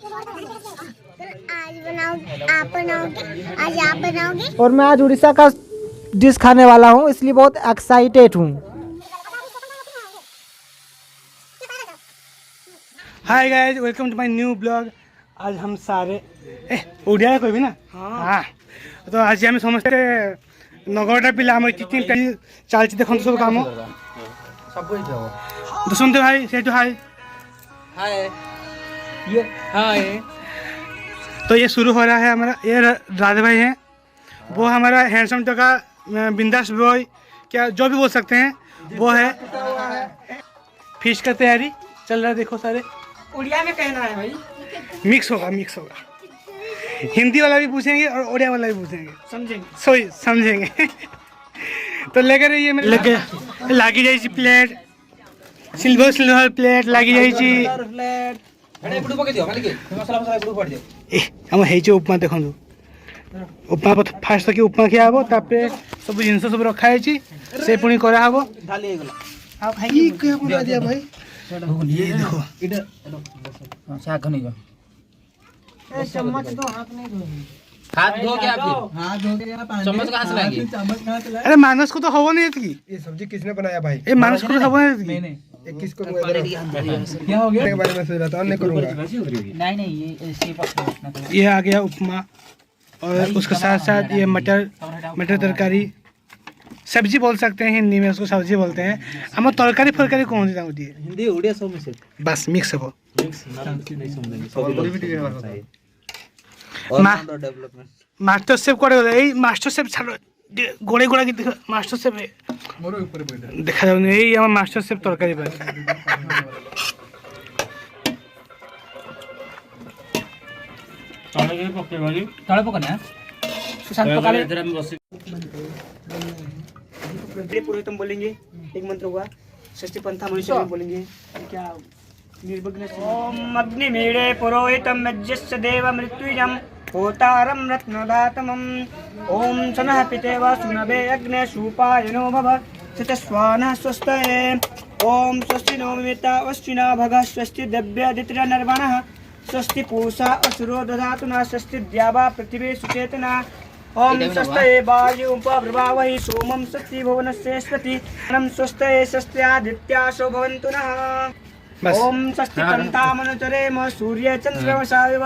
आज आप बनाओगे। और मैं आज उड़ीसा का डिश खाने वाला हूँ, इसलिए बहुत एक्साइटेड हूँ। Hi guys, welcome to my new blog. आज हम सारे ओडिया कोई भी ना हाँ तो आज आम समस्ते नगरटा पिला आम चलती देखो सब काम तो सुनते भाई से हाय हाय ये हाय। तो ये शुरू हो रहा है हमारा। ये राधे भाई हैं, वो हमारा हैंडसम टका बिंदास बॉय, क्या जो भी बोल सकते हैं वो है। फिश का तैयारी चल रहा है, देखो सारे उड़िया में कहना है भाई, मिक्स होगा हिंदी वाला भी पूछेंगे और उड़िया वाला भी पूछेंगे, समझेंगे तो लेकर रहिए मेरे लेके लागी जाइए प्लेट, सिल्वर प्लेट लागी जाइए। उपमा देखो उपमा फास्ट तक उपमा खिया हम, तापर सब जिन सब रखा है से पुणी करा हम। ये देखो चम्मच दो, हाथ नहीं धो। हाथ धो के हाथ धो के चम्मच कहाँ से लाएंगे? अरे मानस को तो हवा नहीं थी। ये सब्जी किसने बनाया भाई? ये मानस को तो हवा नहीं थी। मैंने ये किसको क्या हो गया? के बारे में सोच रहा था और नहीं करूंगा। नहीं ये शेप ये आ गया उपमा और उसके साथ साथ ये मटर तरकारी, सब्जी बोल सकते हैं हिंदी में, उसको सब्जी बोलते हैं। हम तरकारी फरकारी कौन सी होती है? हिंदी उड़िया सब में से बस मिक्स हो। मास्टर शेफ करे मास्टर शेफ छाड़ो गोड़े गोड़ा की मास्टर शेफ देखा जाओ यही हमारे मास्टर शेफ तरकारी पर। तड़े पकड़ना पुरोहितम बोलेंगे एक मंत्र हुआ, षष्ठी पंथा मनुष्य बोलेंगे क्या निर्विघ्न। ओम अग्निमीडे पुरोहितम यज्ञस्य देव मृत्युजम होतारम रत्नदातमम। ओम सनः पितेव सुनभे अग्ने सूपायनो भव शतस्वानः स्वस्तये। ओम स्वस्ति नो मिता वस्तिना भगः स्वस्ति दिव्यादित्य निर्वणः स्वस्ति पूषा असुरो दधातु न स्वस्ति द्यावा पृथिवी सुचेतना। ओम स्वस्ते वायुपप्रभावहि सोमं स्वस्ति भुवनस्येष्वति नम स्वस्ते स्वस्त्यादित्यासो भवन्तु नः। ओम स्वस्ति पंथामनुचरे म सूर्य चंद्रमसाविव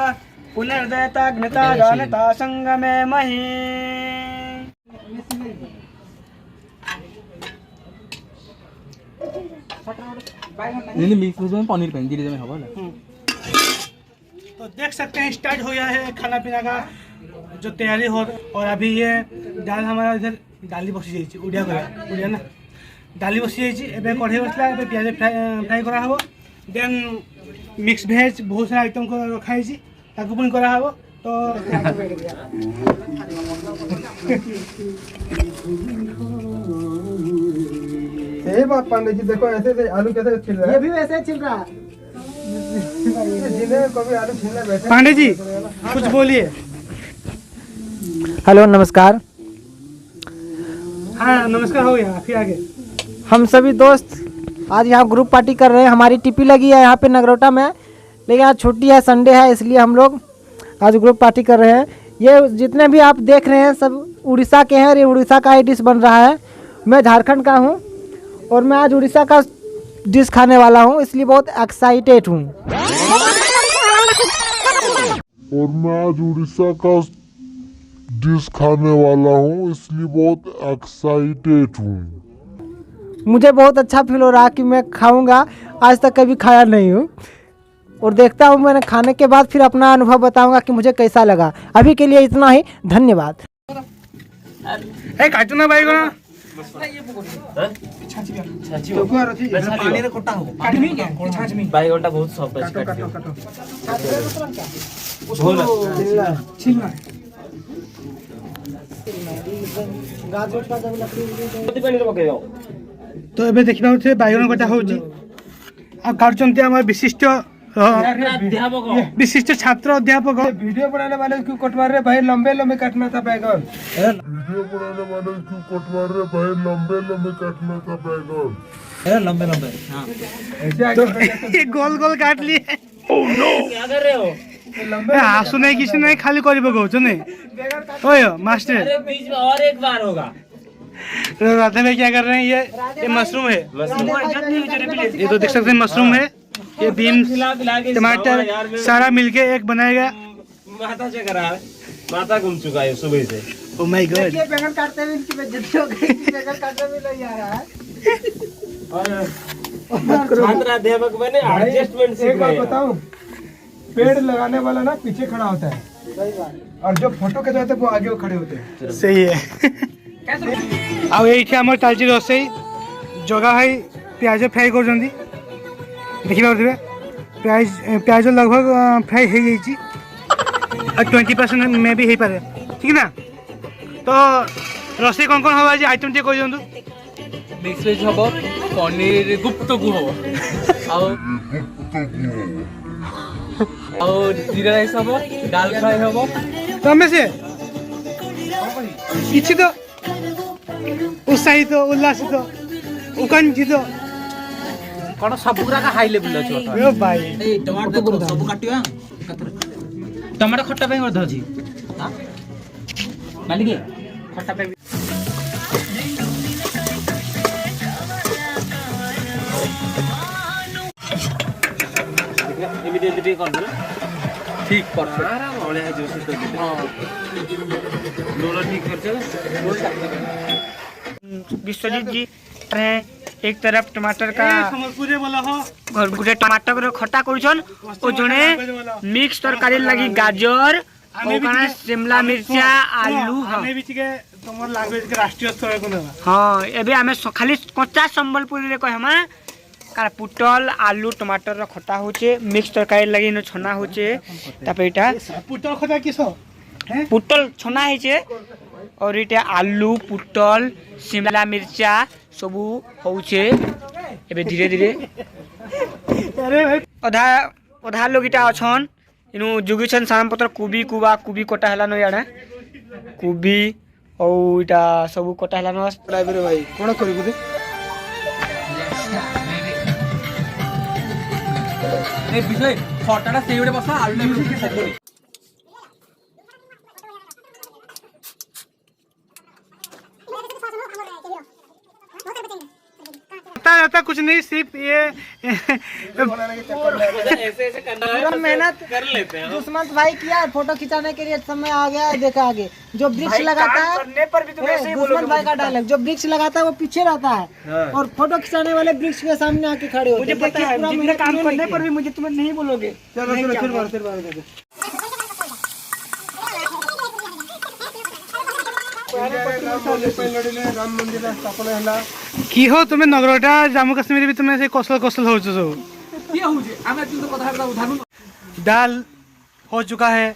पुनर्दयता ज्ञता जानता संगमे महि। मिक्स में पनीर पेन धीरे में हवा ना। तो देख सकते हैं स्टार्ट हो गया है खाना पीना का जो तैयारी हो। और अभी ये दाल हमारा इधर डाली बसी जाइए उड़िया ना डाली बसी जाइए। कढ़े बसला प्याज फ्राई करा हम, देन मिक्स भेज बहुत सारा आइटम को रखाई पुणी करा हम। तो बात पांडे जी देखो ऐसे आलू कैसे छिल रहा है? ये भी वैसे छिल रहा है। जिन्हें कभी आलू छिलना बैठे। पांडे जी कुछ बोलिए। हेलो नमस्कार। हाँ नमस्कार हो गया, फिर आगे। हम सभी दोस्त आज यहाँ ग्रुप पार्टी कर रहे हैं। हमारी टिपी लगी है यहाँ पे नगरोटा में, लेकिन आज छुट्टी है, संडे है, इसलिए हम लोग आज ग्रुप पार्टी कर रहे हैं। ये जितने भी आप देख रहे हैं सब उड़ीसा के हैं। ये उड़ीसा का ही डिश बन रहा है। मैं झारखंड का हूँ और मैं आज उड़ीसा का डिश खाने वाला हूँ, इसलिए बहुत एक्साइटेड हूँ। और मैं आज उड़ीसा का डिश खाने वाला हूँ, इसलिए बहुत एक्साइटेड हूँ। मुझे बहुत अच्छा फील हो रहा है कि मैं खाऊंगा, आज तक कभी खाया नहीं हूँ। और देखता हूँ मैंने खाने के बाद फिर अपना अनुभव बताऊंगा कि मुझे कैसा लगा। अभी के लिए इतना ही, धन्यवाद। काटो ना भाई को ना बाईगोटा बहुत सॉफ्ट है। तो ए देखा बैगन कटा हो विशिष्ट विशिष्ट छात्र अध्यापक। वीडियो बनाने वाले क्यों कटवा रहे भाई? लंबे लंबे काटना था बैगन। वीडियो बनाने वाले क्यों कटवा रहे भाई? लंबे लंबे काटना था बैगन। लंबे लंबे ऐसे गोल गोल काट लिए। क्या कर रहे हो? आंसू नहीं किसी नहीं खाली करी पकाओ नहीं ओए मास्टर बीच में और एक बार होगा। राधे में क्या कर रहे हैं ये मशरूम है ये तो देख सकते हैं मशरूम है ये बीन्स टमाटर सारा मिलके एक बनाएगा माथा चेक रहा है, माथा घूम चुका है सुबह से। ओ माय गॉड बैंगन काटते हुए इनकी बेइज्जती हो गई, बैंगन काटने में नहीं आ रहा है। छात्र अध्यापक बने एडजस्टमेंट सीख एक बात रहे हैं। बताऊं, पेड़ लगाने वाला ना पीछे खड़ा होता है और जो फोटो खिंचवाते हैं वो आगे खड़े होते हैं। सही है ଆଉ ଏଇଠି ଆମର ଚାଲିଛି ରୋଷେଇ ଜଗା ଭାଇ ପିଆଜ ଫ୍ରାଏ କରୁଛନ୍ତି ଦେଖିପାରୁଥିବେ ପିଆଜ लगभग ଫ୍ରାଏ ହେଇଯାଇଛି ଆଉ 20% ମେ ବି ହେଇପାରେ ଠିକ ନା ତ ରୋଷେଇ କ'ଣ କ'ଣ ହେବ ଆଜି ଆଇଟମ୍ ଟିକେ କହିଦିଅନ୍ତୁ मिक्स वेज हबो, पनीर गुप्त गु हबो ଆଉ जीरा राइस हबो, दाल फ्राई हबो। ତମେ ସେ କିଛି ତ ଉତ୍ସାହିତ ଉଲ୍ଲାସିତ ଉତ୍କଣ୍ଠିତ କଣ ସବୁ ଗୁରାକ ହାଇ ଲେଭେଲ ଅଛି ଏ ଭାଇ ଏଇ ଟମାଟୋ ସବୁ କାଟିବା ଟମାଟୋ ଖଟା ପାଇଁ ମଧ୍ୟ ଅଛି ମାଲିକ ଖଟା ପାଇଁ ଏମିତି ଏମିତି ଟିକେ କରିଦେଲେ ଠିକ ପରଫେକ୍ଟ ଅଳିଆ ହେଇଯିବ ଶୀତ ଦିନେ ଲୁଣ ଠିକ କରିଛ विश्वजीत जी हैं एक तरफ टमाटर का ସମ୍ବଲପୁରରେ ଭଲ ହ गोटे टमाटर खट्टा करुछन ओ जने मिक्स तरकारी लगी गाजर हमें भी ओकरा ଟିକେ- शिमला मिर्चा आलू ଆମେ ବି ଟିକେ ତମର ଲାଙ୍ଗୁଏଜ ରାଷ୍ଟ୍ରୀୟ ସ୍ତରକୁ ନେବା हाँ एबे आमे खाली कच्चा संबलपुरी रे कहमा कार पुटल आलू टमाटर रो खट्टा होचे मिक्स तरकारी लगी न छना होचे तापर इटा ପୁଟଳ ଖଟା କିସ पुटल छना हेचे और इटा आलू पुटल शिमला मिर्चा सबू होचे एबे धीरे धीरे अरे भाई अधा अधा लोग इटा अछन इनु जुगिछन साम पत्र कुबी कुबा कुबी कोटा हला न याडा कुबी औ इटा सबू कोटा हला न ड्राइवर भाई कौन करिबु दे ଏ ବିଷୟ ଖଟାଟା ସେଇ ଗୋଟେ ବସା ଆଳୁଟା ବି ସେପରି पता रहता कुछ नहीं सिर्फ ये ऐसे ऐसे करना पूरा मेहनत कर लेते हैं दुश्मंत भाई किया फोटो खिंचाने के लिए समय आ गया है, देखा आगे जो वृक्ष लगाता है करने पर भी तुम ऐसे ही दुश्मंत भाई का डायलॉग जो वृक्ष लगाता है वो पीछे रहता है और फोटो खिंचाने वाले वृक्ष के सामने आके खड़े होते मुझे हैं। पता देखिए, है पूरा जितने मेहनत काम इन्होंने करने की। पर भी मुझे तुम नहीं बोलोगे चलो चलो फिर मार दे राम मंदिर स्थापना हला की हो तुम्हें नगरोटा जम्मू कश्मीर भी तुम्हें से कौशल कौशल हो सब କିଏ ହଉଛି ଆମେ କିନ୍ତୁ କଥାବାର୍ତ୍ତା ଉଠାନୁ दाल हो चुका है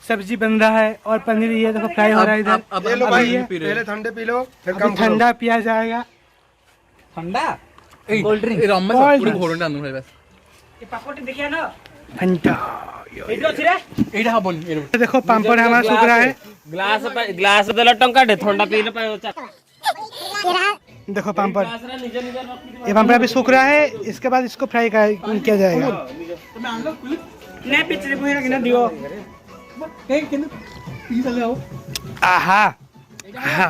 सब्जी बन रहा है और पनीर ये देखो फ्राई हो रहा है इधर ये लो अभी भाई ये पहले ठंडे पी लो फिर अभी काम ठंडा पिया जाएगा ଥଣ୍ଡା ଏଇ କୋଲ୍ଡ ଡ୍ରିଙ୍କ ଏ ରମେଶ Cold ପୁଣି drink. ଘୋଡ଼ଟା ଆନୁ ଭାଇ ବାସ୍ ये पापड़ देखिए ना फंटा एडो अछि रे ଏଇଟା ହବନି ଏଇଟା देखो पापड़ हमारा सूख रहा है ଗ୍ଲାସ ଦେଲା ଟଙ୍କାଟେ ଥଣ୍ଡା ପିଇଲେ ପାଇଁ देखो पापड़ ये पापड़ अभी सूख रहा है इसके बाद इसको फ्राई किया जाएगा ने पिछले बुहेरा कि ना दियो आहा आहा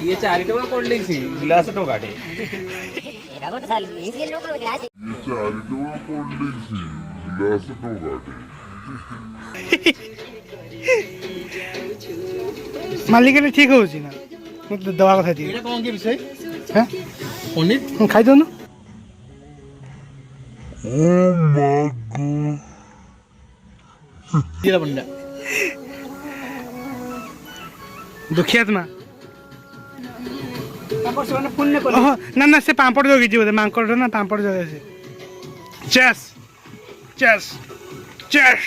ଇଏ 4 ଟଙ୍କା କୋଲ୍ଡ ଡ୍ରିଙ୍କ ଗ୍ଲାସ ଟଙ୍କାଟେ ये चार टोका कोल्ड ड्रिंक्स गिलास टोका मालिक ने ठीक हो ना मतलब दवा कथा थी ଏଇଟା କଣ କି ବିଷୟ हैं ପନିର खाई दो ना ଜିରା ବଣ୍ଡା दुखी आत्मा पापड़ से ने पुण्य कर ओह ना ना से पापड़ जोगी बोले मांकड़ ना पापड़ जोगे से चेस चेस चेस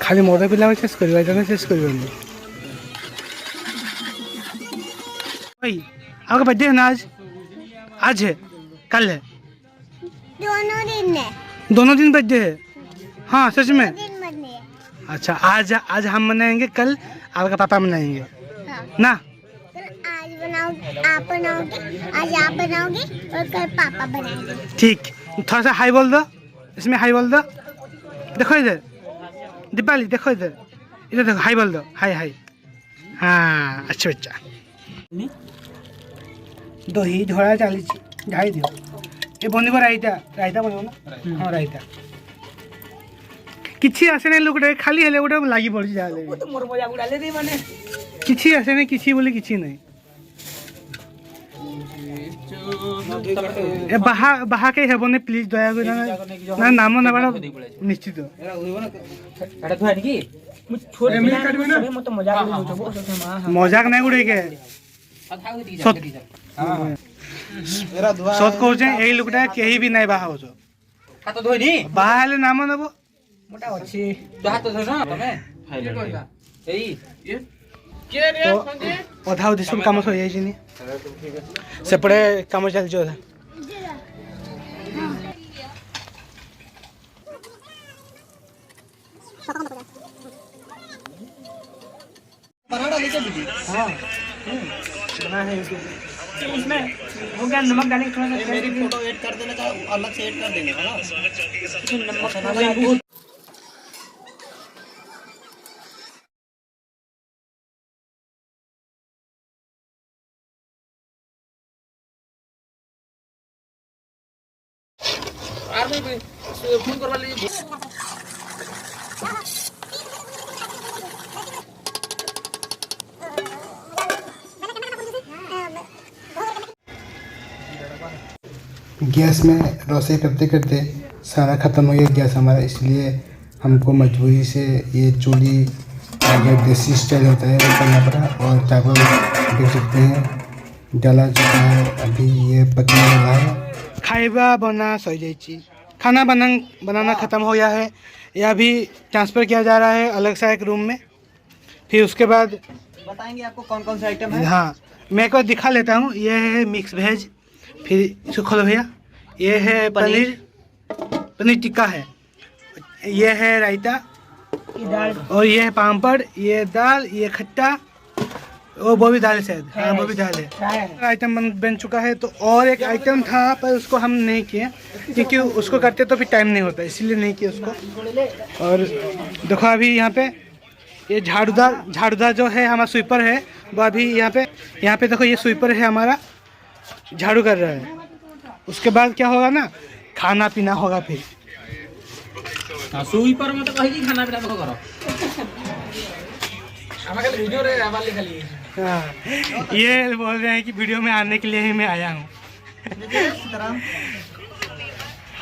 खाली मद पिला चेस करवा जगह चेस करवानी भाई आपका बर्थडे है ना आज है कल है दोनों दिन है दोनों दिन बर्थडे है हाँ सच में दिन बनने है अच्छा आज आज हम मनाएंगे कल आपका पापा मनाएंगे हाँ ना चल आज बनाओ आप बनाओगे, आज आप बनाओगे और कल पापा बनाएंगे। ठीक, थोड़ा सा हाई बोल दो, इसमें हाई बोल दो। देखो इधर दीपाली, देखो इधर, इधर देखो, हाई बोल दो, हाई हाई। हाँ अच्छा बच्चा। दही झोड़ा चली ढाई दियो। ये बनिब रायता, रायता बनिब ना? हाँ रायता। किसी आसे नहीं लोग खाली हेले गोटे लगी पड़ी जाले। मोर मजा उड़ाले रे माने किसी आसे नहीं, किसी बोले किसी नहीं। ए बाहा के हेबने प्लीज दया कर ना नाम ना बड़ा निश्चित। एटा तो है कि मु छोड़ सब मत मजाक नहीं मजाक नहीं उड़े के सत सत कहू जे एई लोकटा केही भी नहीं बाहा होजो हाथ धोई नी बाहा हेले नाम नेबो मोटा अछि तो हाथ धोई ना तमे एई तो अधा उधी सब काम सही जाइनी सेपड़े काम चलछ अधा। पराठा लेके दीजिए। हाँ बना है उसमें हो गया नमक डालेंगे थोड़ा सा। मेरी फोटो ऐड कर देना का अलग से ऐड कर देने का ना नमक। फोन करवा लीजिए। गैस में रसोई करते करते सारा ख़त्म हो गया गैस हमारा, इसलिए हमको मजबूरी से ये चूल्ही अगर देसी स्टाइल होता है वो करना पड़ा। और चावल देख सकते हैं डाला चुका है, अभी ये पकने वाला है। खाइबा बना सही जाइए, खाना बनाना ख़त्म हो गया है। यह अभी ट्रांसफ़र किया जा रहा है अलग सा एक रूम में। फिर उसके बाद बताएंगे आपको कौन कौन से आइटम है। हाँ मैं को दिखा लेता हूँ। ये है मिक्स वेज, फिर इसको खोलो भैया। ये है पनीर टिक्का है, ये है रायता और ये है पापड़, ये दाल, ये खट्टा और वो भी दाल है शायद। हाँ वो भी दाल है। आइटम बन चुका है। तो और एक आइटम था पर उसको हम नहीं किए क्योंकि उसको करते तो फिर टाइम नहीं होता, इसीलिए नहीं किया उसको। और देखो अभी यहाँ पे ये झाड़ूदार जो है हमारा स्वीपर है वो अभी यहाँ पे देखो ये स्वीपर है हमारा, झाड़ू कर रहा है। उसके बाद क्या होगा ना, खाना पीना होगा फिर। स्वीपर में तो कहीं खाना पीना तो करो हमारे वीडियो रे वाली खाली। हाँ ये बोल रहे हैं कि वीडियो में आने के लिए ही मैं आया हूँ।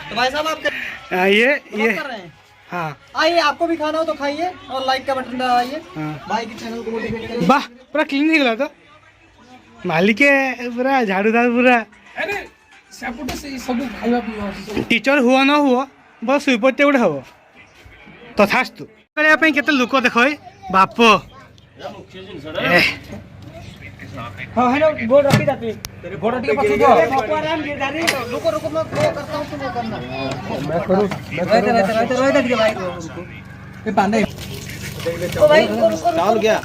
तो भाई साहब आप ये कर रहे हैं। हाँ आइए, आपको भी खाना हो तो खाइए और लाइक का बटन दबाइए। हाँ भाई के चैनल को मोटिवेट करिए। वाह पूरा क्लीन निकला तो मालिक है पूरा झाड़ूदार पूरा। अरे सपोर्ट से सब खाइबा पियो टीचर हुआ न हुआ बस स्वीपरटे गोटे हम तथास्तु करने केते लोक देख बाप हां है ना गोड़ रखी जाती तेरे गोड़ टिके पछू दो भगवान गिरधारी रुको रुको मैं करता हूं, तुम करना। मैं करूं रहते दीजिए भाई रुको ये पांडे ओ भाई डाल गया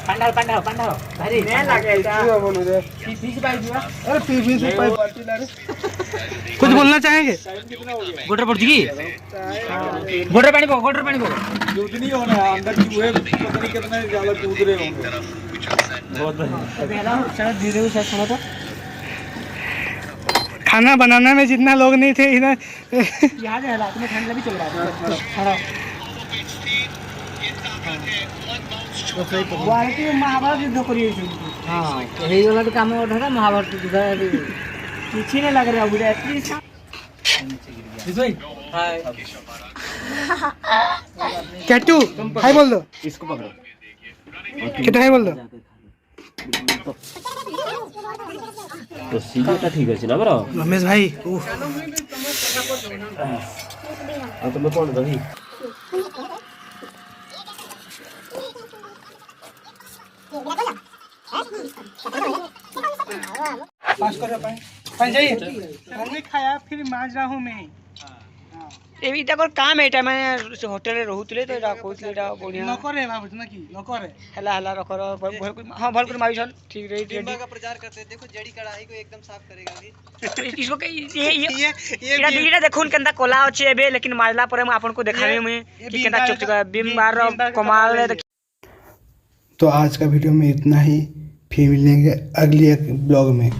पंडाल भारी नहीं लगे ऐसा बोलू रे पीस पाई दिया। अरे पीस पाई पार्टी ला रे कुछ बोलना चाहेंगे। गोटर पड़ जी गोटर पानी को दूध नहीं होना अंदर की वो पता नहीं कितना ज्यादा दूध रहे होंगे बहुत। चलो धीरे से सुनो तो खाना बनाने में जितना लोग नहीं थे इधर यहाँ के हालात में ठंड भी चल रहा है। क्वालिटी महाभारत युद्ध करिए। हाँ यही वाला तो काम उठा था महाभारत युद्ध पीछे नहीं लग रहा है बुढ़ा एटलीस्ट। हाय कैटू हाय बोल दो, इसको पकड़ो। कैटू हाय बोल दो। तो सीधा ठीक है ना बरो रमेश भाई तो मैं कौन दही पास करो पानी चाहिए। खाया फिर मांज रहा हूँ मैं ही। हाँ ଏଇଟା କଣ କାମ ଏଇଟା ମାନେ ସେ ହୋଟେଲରେ ରହୁଥିଲେ ତ ଏଇଟା କହୁଥିଲେ ଏଇଟା ବଢିଆ ନକରେ ଭାବୁଛୁ ନା କି ନକରେ ହେଲା ହେଲା ରଖର हाँ भल कर माविशन ठीक रही का प्रचार करते हैं। देखो जड़ी कढ़ाई को एकदम साफ करेगा अभी। इसको ये ये देखो केंदा कोला अछि एबे लेकिन मारला पर हम आपन को देखावे में कि केंदा चुक बिम मार कमाल है। तो आज का वीडियो में इतना ही, फिर मिलेंगे अगली एक ब्लॉग में।